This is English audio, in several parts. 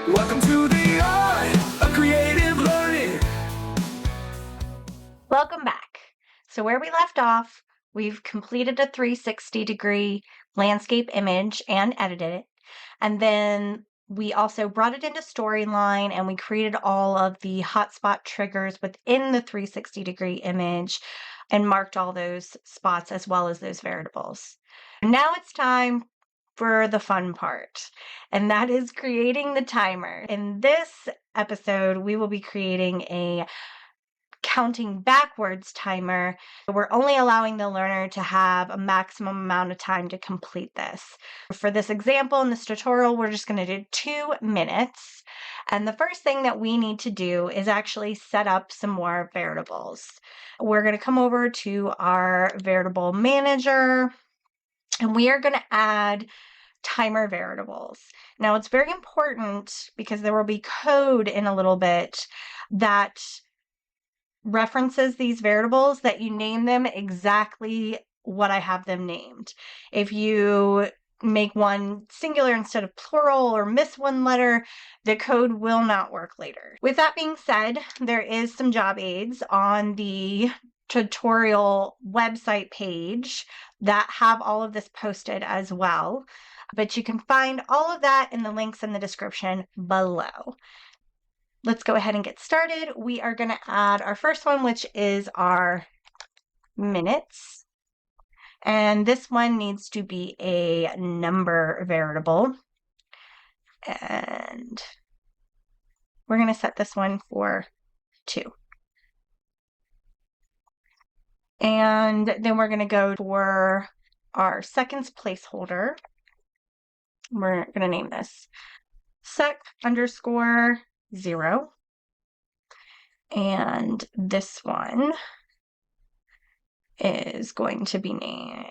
Welcome to the art of creative learning. Welcome back. So where we left off, we've completed a 360-degree landscape image and edited it. And then we also brought it into Storyline and we created all of the hotspot triggers within the 360-degree image and marked all those spots as well as those variables. Now it's time for the fun part, and that is creating the timer. In this episode, we will be creating a counting backwards timer. We're only allowing the learner to have a maximum amount of time to complete this. For this example in this tutorial, we're just going to do 2 minutes. And the first thing that we need to do is actually set up some more variables. We're going to come over to our variable manager and we are going to add timer variables. Now it's very important because there will be code in a little bit that references these variables that you name them exactly what I have them named. If you make one singular instead of plural or miss one letter, the code will not work later. With that being said, there is some job aids on the tutorial website page that have all of this posted as well, but you can find all of that in the links in the description below. Let's go ahead and get started. We are going to add our first one, which is our minutes. And this one needs to be a number variable. And we're going to set this one for 2. And then we're going to go for our seconds placeholder. We're going to name this sec_0. And this one is going to be named,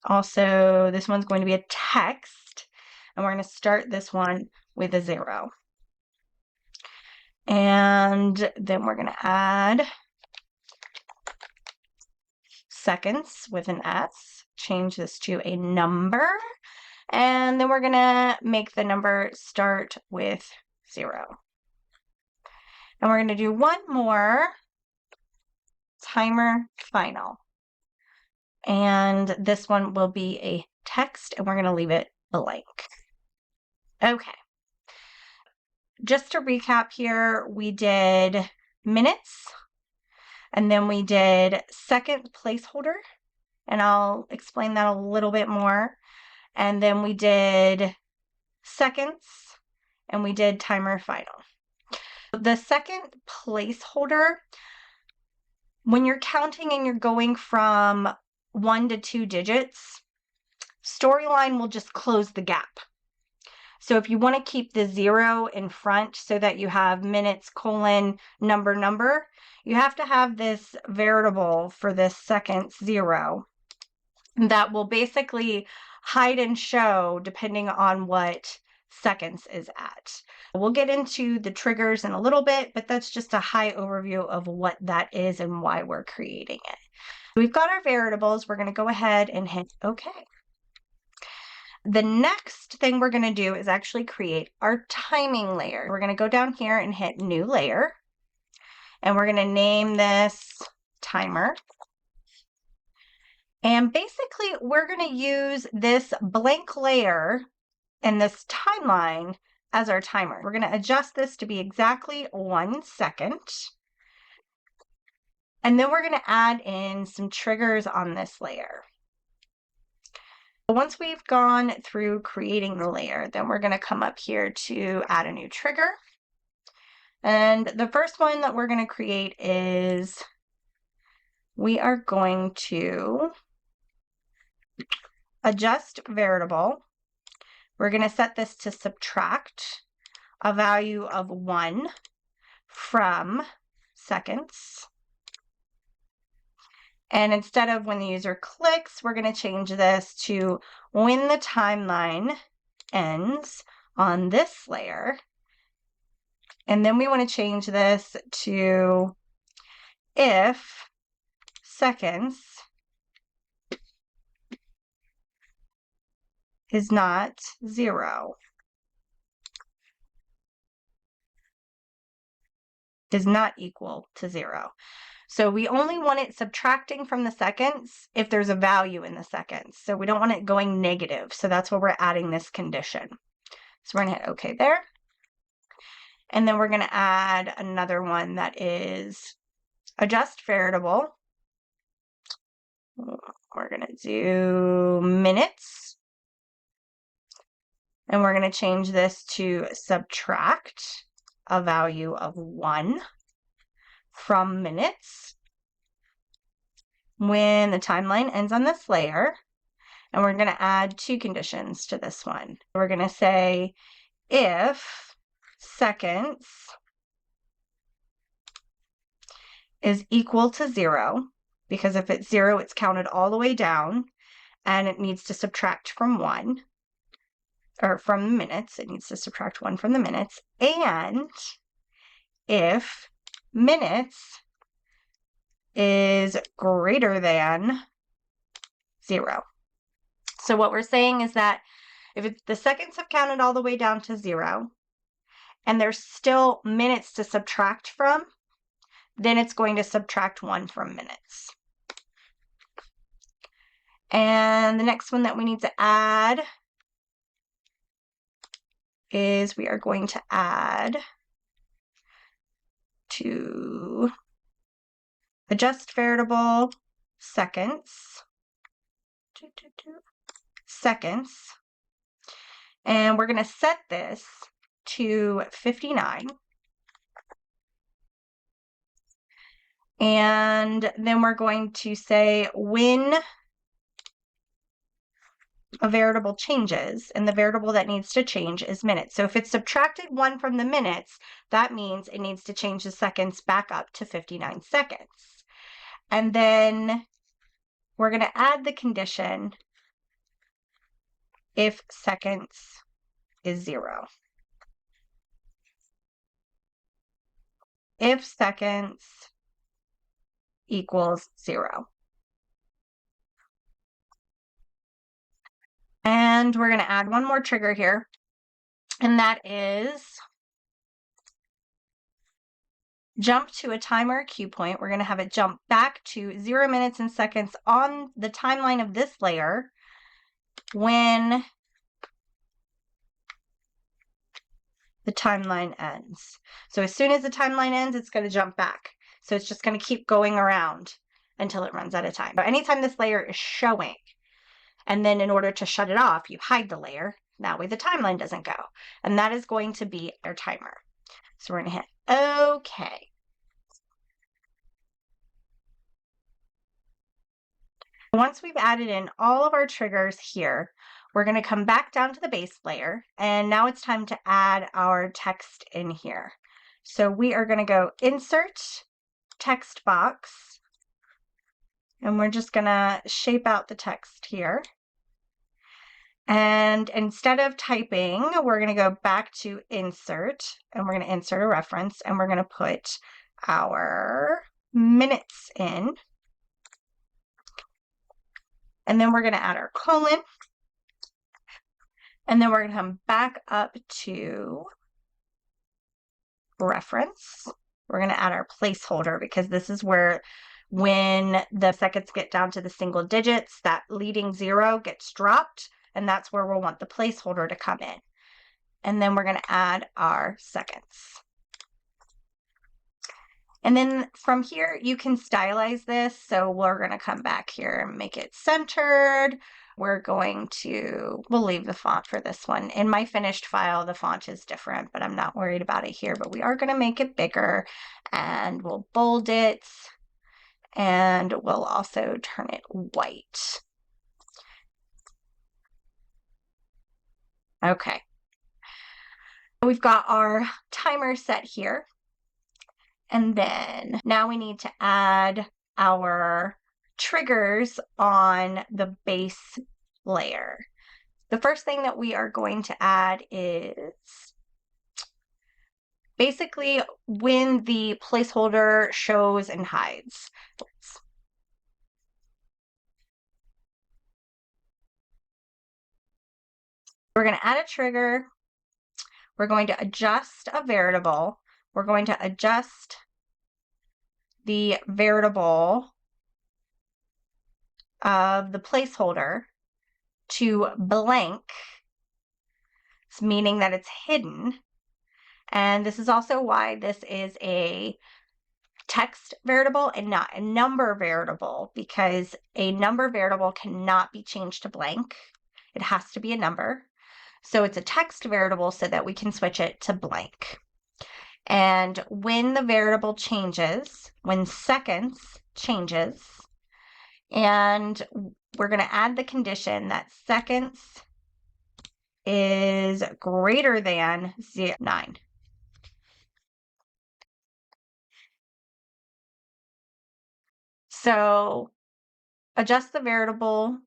also this one's going to be a text, and we're going to start this one with a 0. And then we're going to add seconds with an S, change this to a number, and then we're going to make the number start with 0. And we're going to do one more timer final. And this one will be a text, and we're going to leave it blank. Okay. Just to recap here, we did minutes, and then we did second placeholder, and I'll explain that a little bit more. And then we did seconds, and we did timer final. The second placeholder, when you're counting and you're going from 1 to 2 digits, Storyline will just close the gap. So if you want to keep the 0 in front so that you have minutes, number, you have to have this variable for this seconds 0 that will basically hide and show depending on what seconds is at. We'll get into the triggers in a little bit, but that's just a high overview of what that is and why we're creating it. We've got our variables. We're going to go ahead and hit OK. The next thing we're going to do is actually create our timing layer. We're going to go down here and hit New Layer, and we're going to name this Timer. And basically, we're going to use this blank layer and this timeline as our timer. We're going to adjust this to be exactly 1 second. And then we're going to add in some triggers on this layer. Once we've gone through creating the layer, then we're going to come up here to add a new trigger. And the first one that we're going to create is we are going to adjust variable. We're going to set this to subtract a value of 1 from seconds. And instead of when the user clicks, we're going to change this to when the timeline ends on this layer. And then we want to change this to if seconds is not 0. is not equal to 0. So we only want it subtracting from the seconds if there's a value in the seconds. So we don't want it going negative. So that's why we're adding this condition. So we're going to hit OK there. And then we're going to add another one that is adjust variable. We're going to do minutes. And we're going to change this to subtract a value of 1 from minutes when the timeline ends on this layer. And we're going to add 2 conditions to this one. We're going to say if seconds is equal to 0, because if it's 0, it's counted all the way down, and it needs to subtract from 1, or from minutes, it needs to subtract 1 from the minutes, and if minutes is greater than 0. So what we're saying is that if the seconds have counted all the way down to 0, and there's still minutes to subtract from, then it's going to subtract 1 from minutes. And the next one that we need to add is we are going to add to adjust variable seconds. Seconds. And we're going to set this to 59. And then we're going to say when a variable changes, and the variable that needs to change is minutes. So if it's subtracted 1 from the minutes, that means it needs to change the seconds back up to 59 seconds. And then we're going to add the condition if seconds is 0. If seconds equals 0. And we're going to add one more trigger here, and that is jump to a timer cue point. We're going to have it jump back to 0 minutes and seconds on the timeline of this layer when the timeline ends. So as soon as the timeline ends, it's going to jump back. So it's just going to keep going around until it runs out of time. But anytime this layer is showing, and then in order to shut it off, you hide the layer. That way the timeline doesn't go. And that is going to be our timer. So we're going to hit OK. Once we've added in all of our triggers here, we're going to come back down to the base layer. And now it's time to add our text in here. So we are going to go Insert Text Box. And we're just going to shape out the text here. And instead of typing, we're going to go back to Insert, and we're going to insert a reference, and we're going to put our minutes in. And then we're going to add our colon. And then we're going to come back up to reference. We're going to add our placeholder, because this is where when the seconds get down to the single digits, that leading 0 gets dropped. And that's where we'll want the placeholder to come in. And then we're going to add our seconds. And then from here, you can stylize this. So we're going to come back here and make it centered. We're going to, we'll leave the font for this one. In my finished file, the font is different, but I'm not worried about it here. But we are going to make it bigger, and we'll bold it, and we'll also turn it white. Okay, we've got our timer set here, and then now we need to add our triggers on the base layer. The first thing that we are going to add is basically when the placeholder shows and hides. We're going to add a trigger. We're going to adjust a variable. We're going to adjust the variable of the placeholder to blank, meaning that it's hidden. And this is also why this is a text variable and not a number variable, because a number variable cannot be changed to blank. It has to be a number. So it's a text variable so that we can switch it to blank. And when the variable changes, when seconds changes, and we're going to add the condition that seconds is greater than 9. So adjust the variable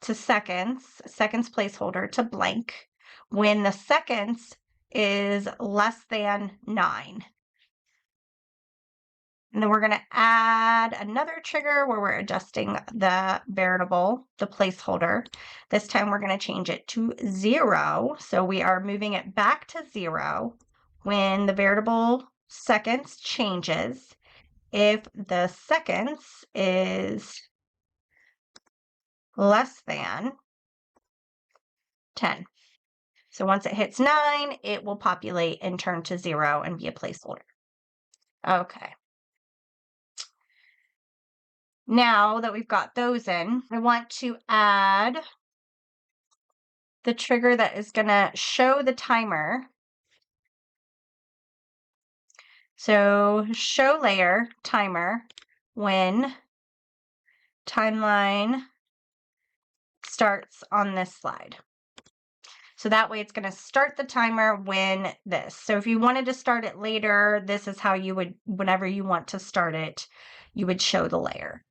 to seconds placeholder to blank when the seconds is less than 9. And then we're going to add another trigger where we're adjusting the variable, the placeholder. This time we're going to change it to 0. So we are moving it back to 0 when the variable seconds changes. If the seconds is less than 10. So once it hits 9, it will populate and turn to 0 and be a placeholder. Okay. Now that we've got those in, I want to add the trigger that is going to show the timer. So show layer timer when timeline starts on this slide. So that way it's going to start the timer when this. So if you wanted to start it later, this is how you would, whenever you want to start it, you would show the layer.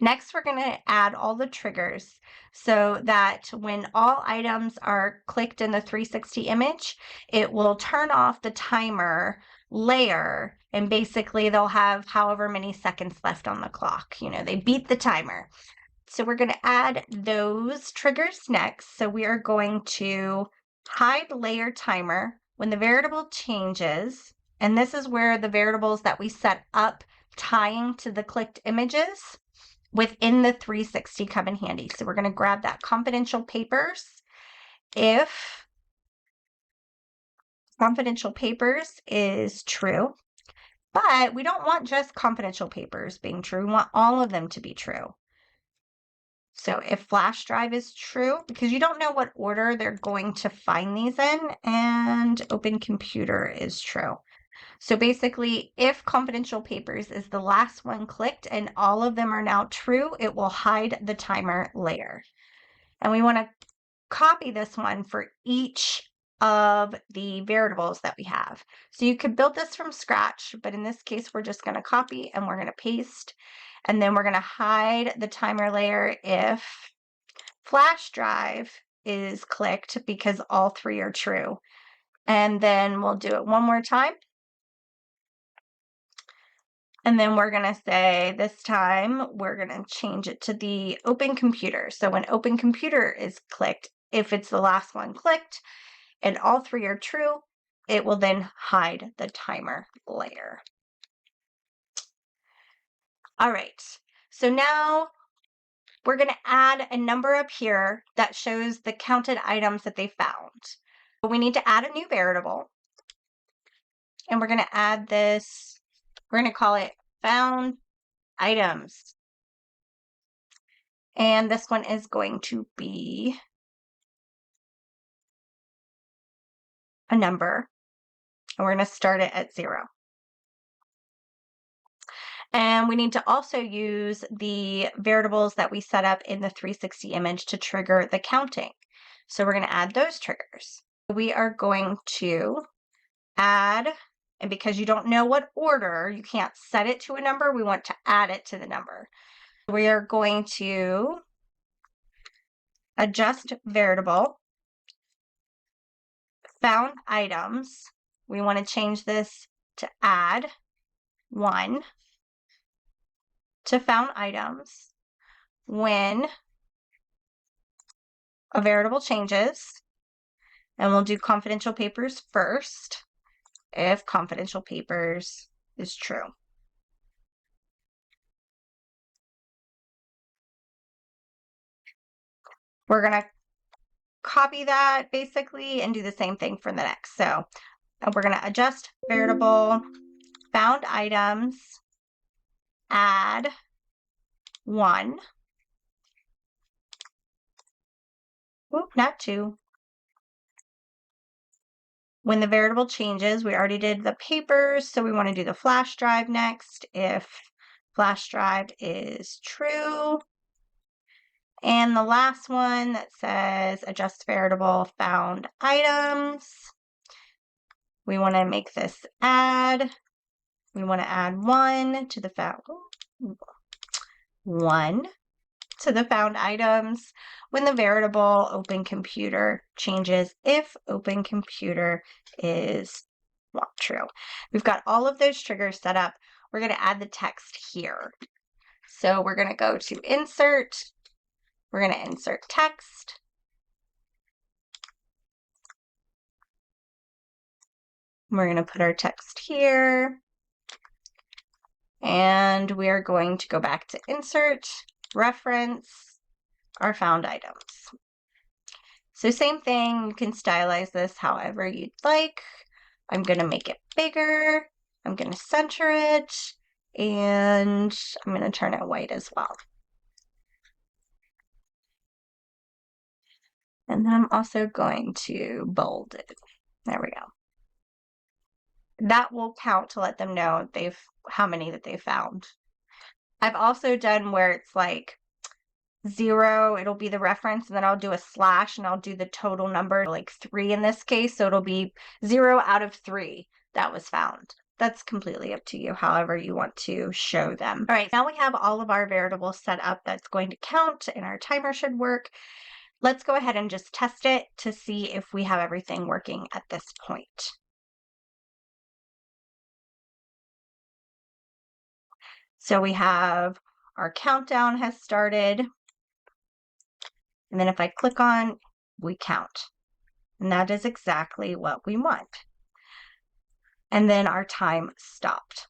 Next, we're going to add all the triggers so that when all items are clicked in the 360 image, it will turn off the timer layer, and basically they'll have however many seconds left on the clock. You know, they beat the timer. So we're going to add those triggers next. So we are going to hide layer timer when the variable changes. And this is where the variables that we set up tying to the clicked images within the 360 come in handy. So we're going to grab that confidential papers. If confidential papers is true, but we don't want just confidential papers being true. We want all of them to be true. So if flash drive is true, because you don't know what order they're going to find these in, and open computer is true. So basically, if confidential papers is the last one clicked and all of them are now true, it will hide the timer layer. And we want to copy this one for each of the variables that we have. So you could build this from scratch, but in this case, we're just going to copy and we're going to paste. And then we're going to hide the timer layer if flash drive is clicked, because all 3 are true. And then we'll do it one more time. And then we're going to say this time we're going to change it to the open computer. So when open computer is clicked, if it's the last one clicked and all 3 are true, it will then hide the timer layer. All right, so now we're going to add a number up here that shows the counted items that they found. We need to add a new variable. And we're going to add this, we're going to call it found items. And this one is going to be a number. And we're going to start it at 0. And we need to also use the variables that we set up in the 360 image to trigger the counting. So we're going to add those triggers. We are going to add, and because you don't know what order, you can't set it to a number, we want to add it to the number. We are going to adjust variable, found items. We want to change this to add 1 to found items when a variable changes, and we'll do confidential papers first if confidential papers is true. We're going to copy that basically and do the same thing for the next. So we're going to adjust variable, found items, add 1. Oop, not 2. When the variable changes, we already did the papers, so we want to do the flash drive next. If flash drive is true. And the last one that says adjust variable found items. We want to make this add. We want to add 1 to the found items when the variable open computer changes if open computer is not true. We've got all of those triggers set up. We're going to add the text here. So we're going to go to insert. We're going to insert text. We're going to put our text here. And we are going to go back to insert, reference, our found items. So same thing, you can stylize this however you'd like. I'm going to make it bigger. I'm going to center it. And I'm going to turn it white as well. And then I'm also going to bold it. There we go. That will count to let them know how many that they found. I've also done where it's like 0, it'll be the reference, and then I'll do a slash and I'll do the total number, like 3 in this case. So it'll be 0 out of 3 that was found. That's completely up to you, however you want to show them. All right, now we have all of our variables set up that's going to count and our timer should work. Let's go ahead and just test it to see if we have everything working at this point. So we have our countdown has started. And then if I click on, we count. And that is exactly what we want. And then our time stopped.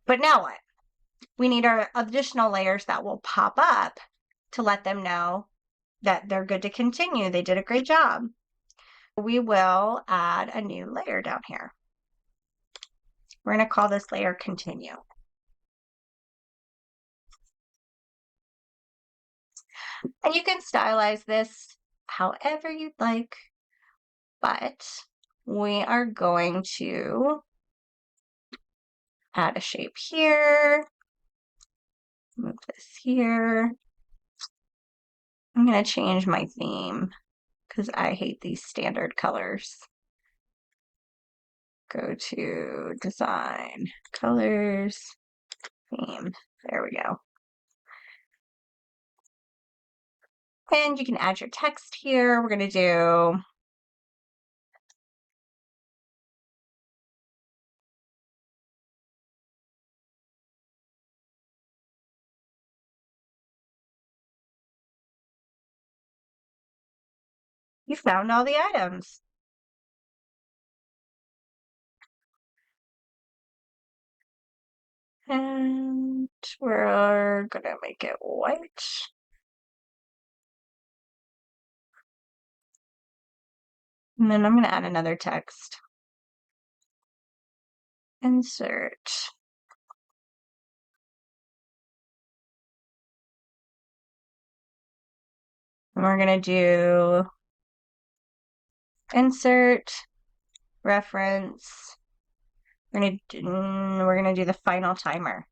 But now what? We need our additional layers that will pop up to let them know that they're good to continue. They did a great job. We will add a new layer down here. We're going to call this layer continue. And you can stylize this however you'd like, but we are going to add a shape here, move this here. I'm going to change my theme because I hate these standard colors. Go to design, colors, theme. There we go. And you can add your text here. We're going to do you found all the items. And we're going to make it white. And then I'm going to add another text. Insert. And we're going to do insert, reference. We're going to do the final timer.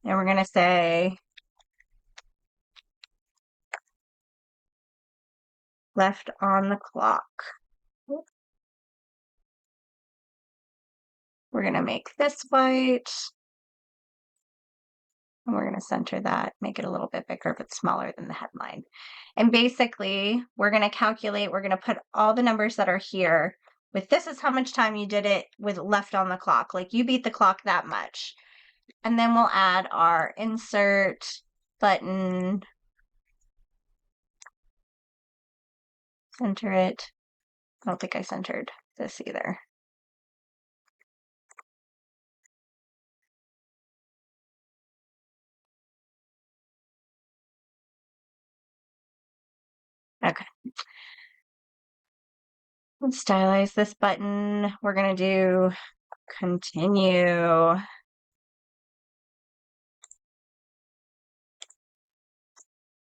And we're going to say left on the clock. We're going to make this white. And we're going to center that, make it a little bit bigger but smaller than the headline. And basically, we're going to calculate, we're going to put all the numbers that are here with this is how much time you did it with left on the clock. Like you beat the clock that much. And then we'll add our insert button. Center it. I don't think I centered this either. Let's stylize this button. We're going to do continue.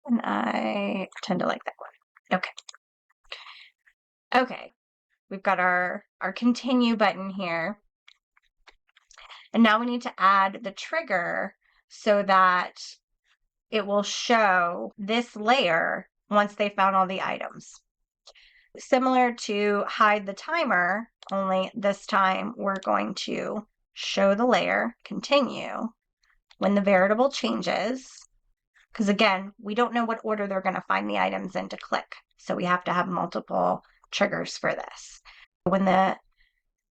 And I tend to like that one. Okay. Okay. We've got our continue button here. And now we need to add the trigger so that it will show this layer once they found all the items. Similar to hide the timer, only this time we're going to show the layer, continue, when the variable changes, because again, we don't know what order they're going to find the items in to click. So we have to have multiple triggers for this. When the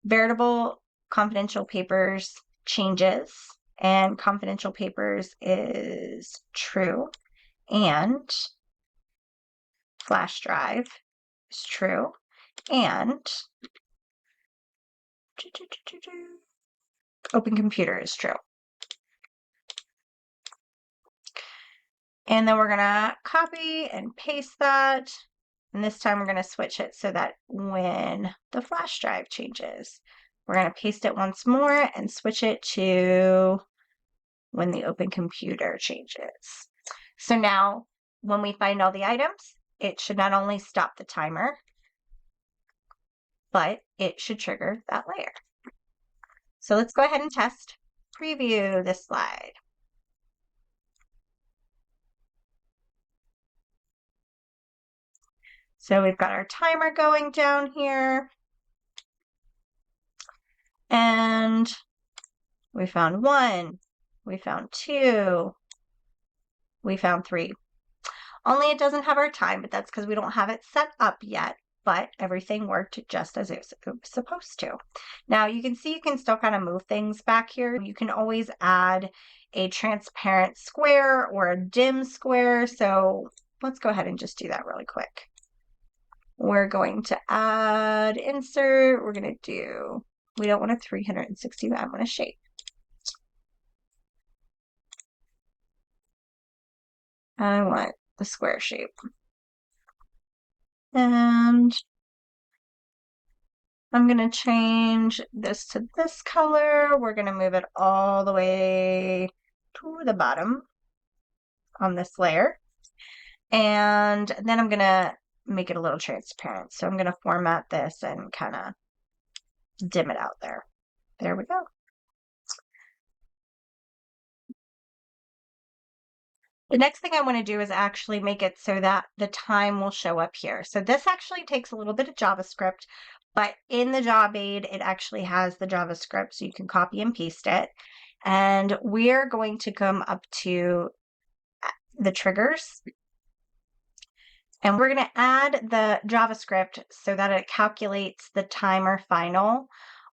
variable confidential papers changes and confidential papers is true and flash drive is true and open computer is true. And then we're gonna copy and paste that. And this time we're gonna switch it so that when the flash drive changes, we're gonna paste it once more and switch it to when the open computer changes. So now when we find all the items, it should not only stop the timer, but it should trigger that layer. So let's go ahead and test. Preview this slide. So we've got our timer going down here. And we found 1, we found 2, we found 3. Only it doesn't have our time, but that's because we don't have it set up yet. But everything worked just as it was supposed to. Now you can see you can still kind of move things back here. You can always add a transparent square or a dim square. So let's go ahead and just do that really quick. We're going to add insert. We're going to do, we don't want a 360, I want a shape. I want the square shape. And I'm going to change this to this color. We're going to move it all the way to the bottom on this layer. And then I'm going to make it a little transparent. So I'm going to format this and kind of dim it out there. There we go. The next thing I want to do is actually make it so that the time will show up here. So this actually takes a little bit of JavaScript, but in the job aid, it actually has the JavaScript, so you can copy and paste it. And we're going to come up to the triggers. And we're going to add the JavaScript so that it calculates the timer final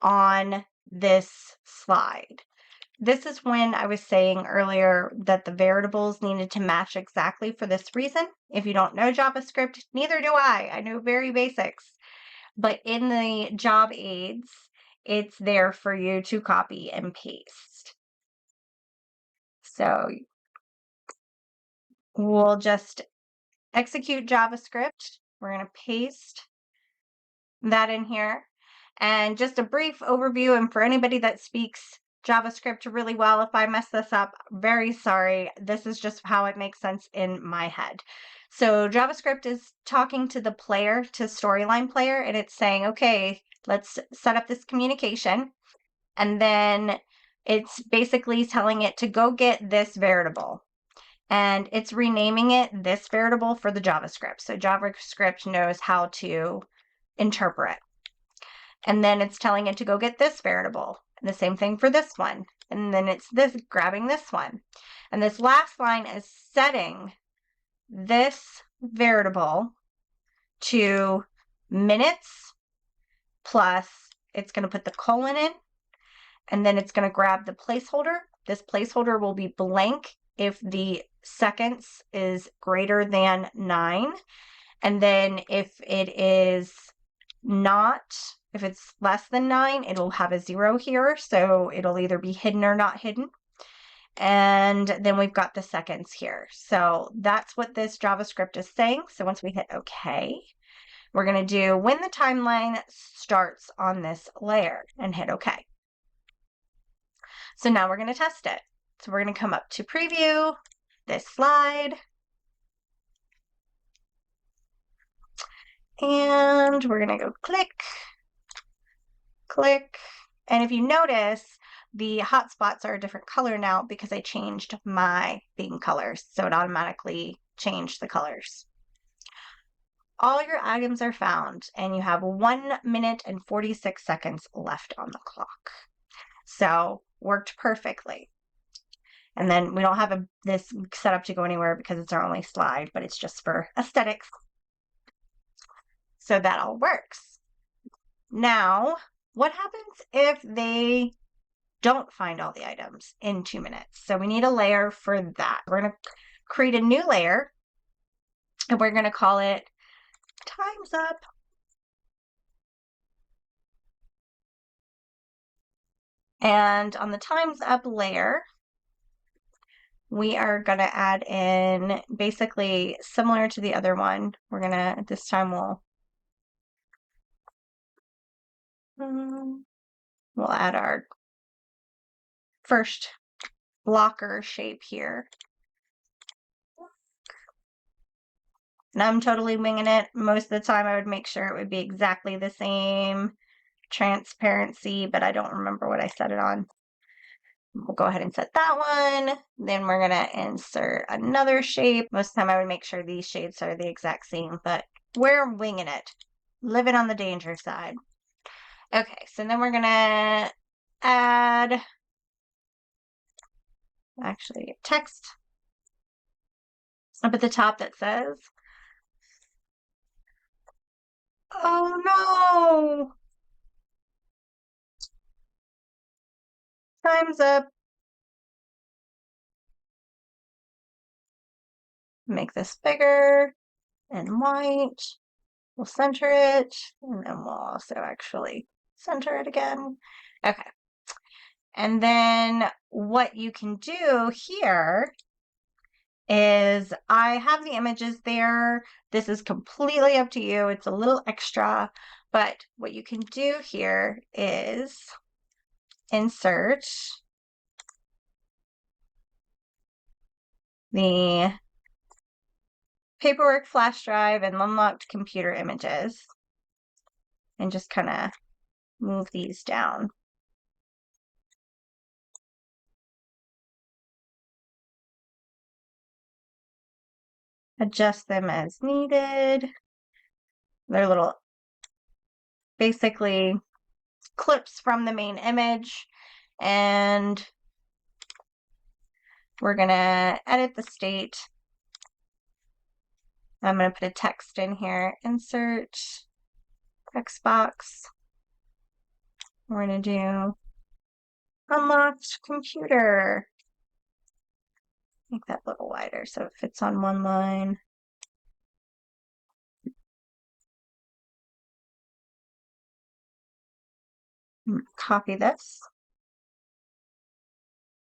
on this slide. This is when I was saying earlier that the variables needed to match exactly for this reason. If you don't know JavaScript, neither do I. I know very basics. But in the job aids, it's there for you to copy and paste. So we'll just execute JavaScript. We're going to paste that in here. And just a brief overview, and for anybody that speaks JavaScript really well, if I mess this up, very sorry. This is just how it makes sense in my head. So JavaScript is talking to the player, to Storyline player, and it's saying, okay, let's set up this communication. And then it's basically telling it to go get this variable. And it's renaming it this variable for the JavaScript. So JavaScript knows how to interpret. And then it's telling it to go get this variable. And the same thing for this one. And then it's this grabbing this one. And this last line is setting this variable to minutes plus it's going to put the colon in, and then it's going to grab the placeholder. This placeholder will be blank if the seconds is greater than 9. And then if it is not, if it's less than 9, it'll have a 0 here. So it'll either be hidden or not hidden. And then we've got the seconds here. So that's what this JavaScript is saying. So once we hit OK, We're going to do when the timeline starts on this layer and hit OK. So now we're going to test it. So we're going to come up to preview this slide. And we're going to go click, click. And if you notice, the hotspots are a different color now because I changed my theme colors. So it automatically changed the colors. All your items are found and you have 1 minute and 46 seconds left on the clock. So worked perfectly. And then we don't have this set up to go anywhere because it's our only slide, but it's just for aesthetics. So that all works. Now, what happens if they don't find all the items in 2 minutes? So we need a layer for that. We're going to create a new layer and we're going to call it Time's Up. And on the Time's Up layer, we are going to add in basically similar to the other one. We're going to, this time we'll add our first blocker shape here. And I'm totally winging it. Most of the time I would make sure it would be exactly the same transparency, but I don't remember what I set it on. We'll go ahead and set that one. Then we're going to insert another shape. Most of the time I would make sure these shapes are the exact same, but we're winging it. Living on the danger side. Okay, so then we're going to add actually text up at the top that says, oh no, time's up. Make this bigger and white. We'll center it, and then we'll also actually center it again. Okay. And then what you can do here is I have the images there. This is completely up to you. It's a little extra, but what you can do here is insert the paperwork flash drive and unlocked computer images and just kind of move these down. Adjust them as needed. They're little, basically, clips from the main image, and we're going to edit the state. I'm going to put a text in here. Insert text box. We're going to do unlocked computer. Make that a little wider so it fits on one line. Copy this.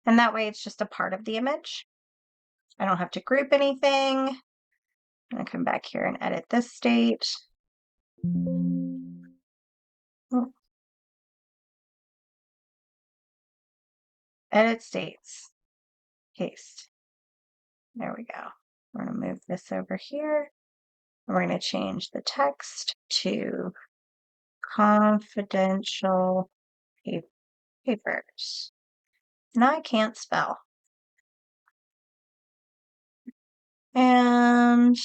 And that way it's just a part of the image. I don't have to group anything. I'm going to come back here and edit this state. Edit states. Paste. There we go. We're going to move this over here. We're going to change the text to confidential papers. Now I can't spell. And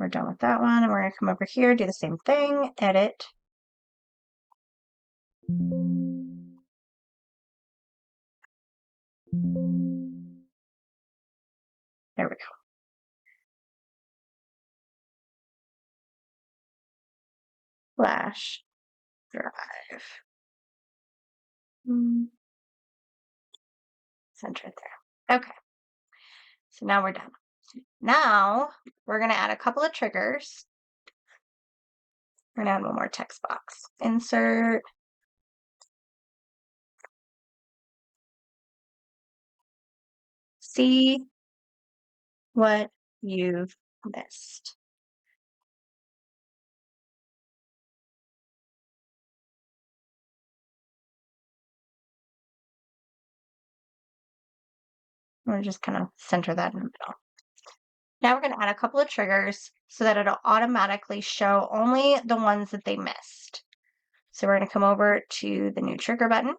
we're done with that one. And we're going to come over here, do the same thing, edit. There we go. Flash drive. Center it there. Okay. So now we're done. Now we're going to add a couple of triggers. We're going to add one more text box. Insert. See what you've missed. I'm gonna just kind of center that in the middle. Now we're gonna add a couple of triggers so that it'll automatically show only the ones that they missed. So we're gonna come over to the new trigger button.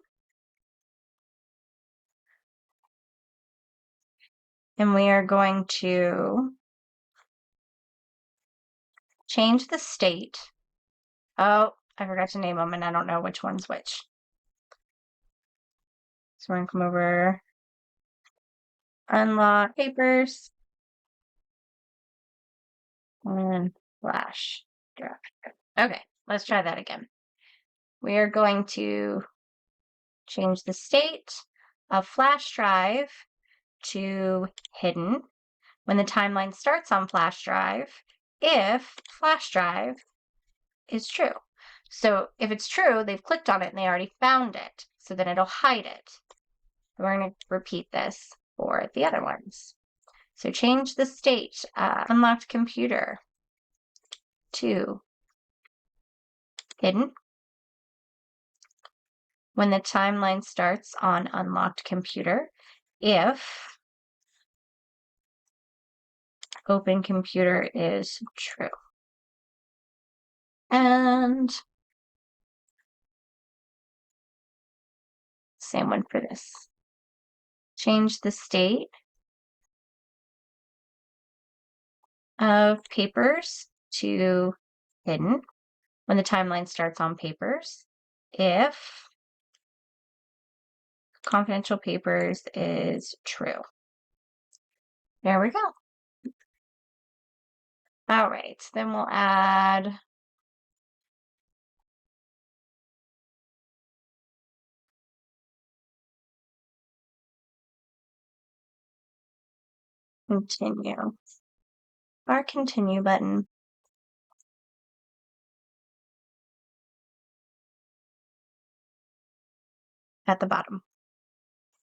And we are going to change the state. Oh, I forgot to name them and I don't know which one's which. So we're gonna come over, unlock papers, and flash drive. Okay, let's try that again. We are going to change the state of flash drive to hidden when the timeline starts on flash drive if flash drive is true. So if it's true, they've clicked on it and they already found it. So then it'll hide it. We're going to repeat this for the other ones. So change the state of unlocked computer to hidden when the timeline starts on unlocked computer if open computer is true. And same one for this. Change the state of papers to hidden when the timeline starts on papers if confidential papers is true. There we go. All right, then we'll add continue. Our continue button. At the bottom.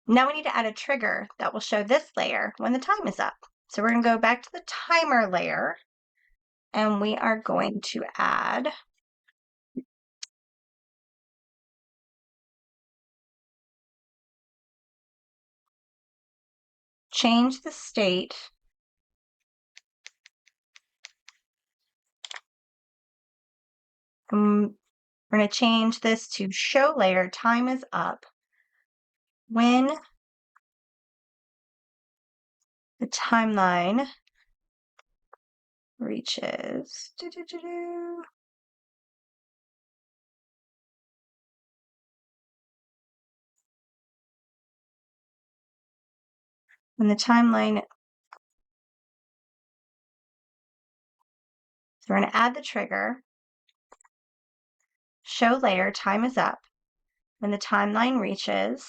Now we need to add a trigger that will show this layer when the time is up. So we're going to go back to the timer layer and we are going to add change the state we're going to change this to show layer time is up when the timeline reaches when the timeline. So we're going to add the trigger show layer time is up when the timeline reaches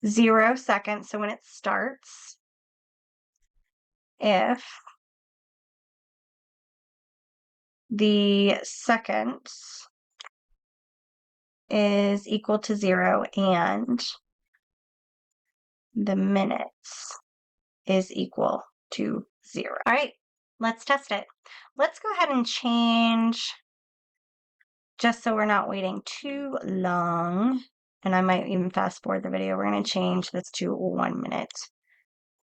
0 seconds. So when it starts, if the seconds is equal to 0 and the minutes is equal to 0. All right, let's test it. Let's go ahead and change, just so we're not waiting too long, and I might even fast forward the video, we're going to change this to 1 minute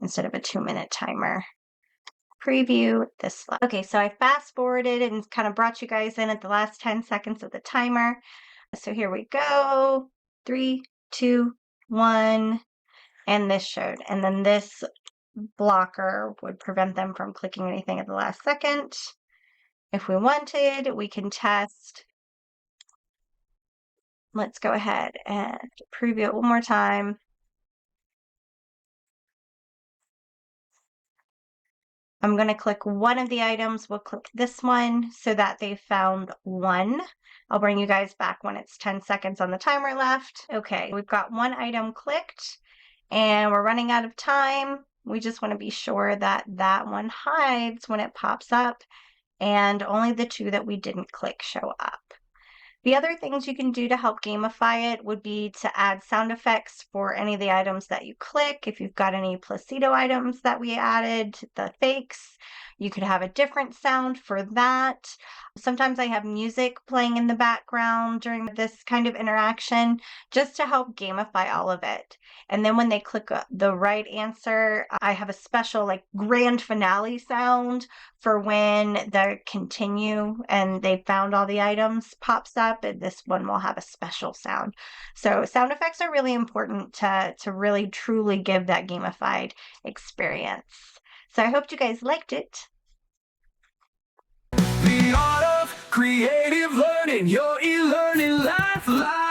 instead of a 2-minute timer. Preview this slide. Okay, so I fast forwarded and kind of brought you guys in at the last 10 seconds of the timer. So here we go. 3, 2, 1, and this showed. And then this blocker would prevent them from clicking anything at the last second. If we wanted, we can test. Let's go ahead and preview it one more time. I'm going to click one of the items. We'll click this one so that they found 1. I'll bring you guys back when it's 10 seconds on the timer left. Okay, we've got 1 item clicked and we're running out of time. We just want to be sure that that one hides when it pops up and only the 2 that we didn't click show up. The other things you can do to help gamify it would be to add sound effects for any of the items that you click. If you've got any Placido items that we added, the fakes, you could have a different sound for that. Sometimes I have music playing in the background during this kind of interaction just to help gamify all of it. And then when they click the right answer, I have a special like grand finale sound for when the continue and they found all the items pops up, and this one will have a special sound. So sound effects are really important to really truly give that gamified experience. So I hope you guys liked it. The art of creative learning, your e-learning lifeline.